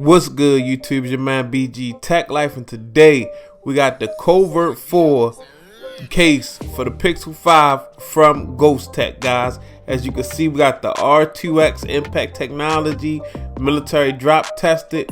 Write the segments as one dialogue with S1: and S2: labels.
S1: What's good, YouTube? It's your man BG Tech Life, and today we got the Covert 4 case for the Pixel 5 from Ghostek, guys. As you can see, we got the R2X impact technology, military drop tested.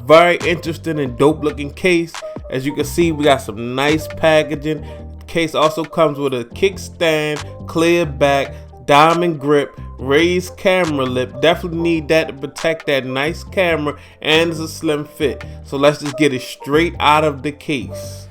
S1: Very interesting and dope looking case. As you can see, we got some nice packaging. Case also comes with a kickstand, clear back, diamond grip, raised camera lip. Definitely need that to protect that nice camera, and it's a slim fit. So let's just get it straight out of the case.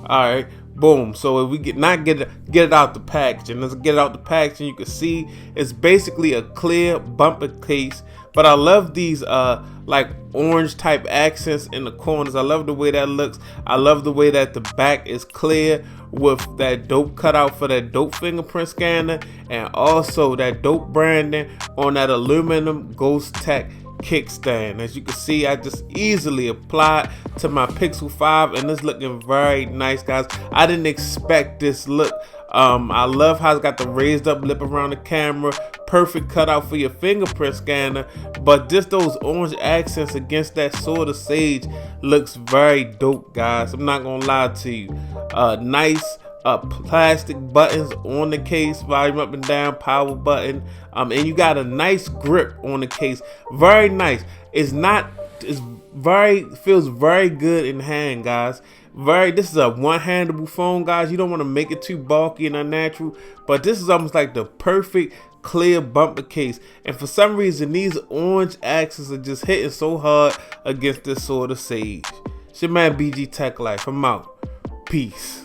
S1: All right, boom. So if we get it out the packaging, let's get it out the packaging. You can see it's basically a clear bumper case, but I love these like orange type accents in the corners. I love the way that looks. I love the way that the back is clear with that dope cutout for that dope fingerprint scanner, and also that dope branding on that aluminum Ghostek kickstand. As you can see, I just easily applied to my Pixel 5, and it's looking very nice, guys. I didn't expect this look. I love how it's got the raised up lip around the camera, perfect cutout for your fingerprint scanner, but just those orange accents against that sword of sage looks very dope, guys. I'm not gonna lie to you. Nice plastic buttons on the case, volume up and down, power button, and you got a nice grip on the case. Very nice. Feels very good in hand, guys. This is a one-handable phone, guys. You don't want to make it too bulky and unnatural, but this is almost like the perfect clear bumper case. And for some reason, these orange accents are just hitting so hard against this sword of sage. It's your man BG Tech Life. I'm out. Peace.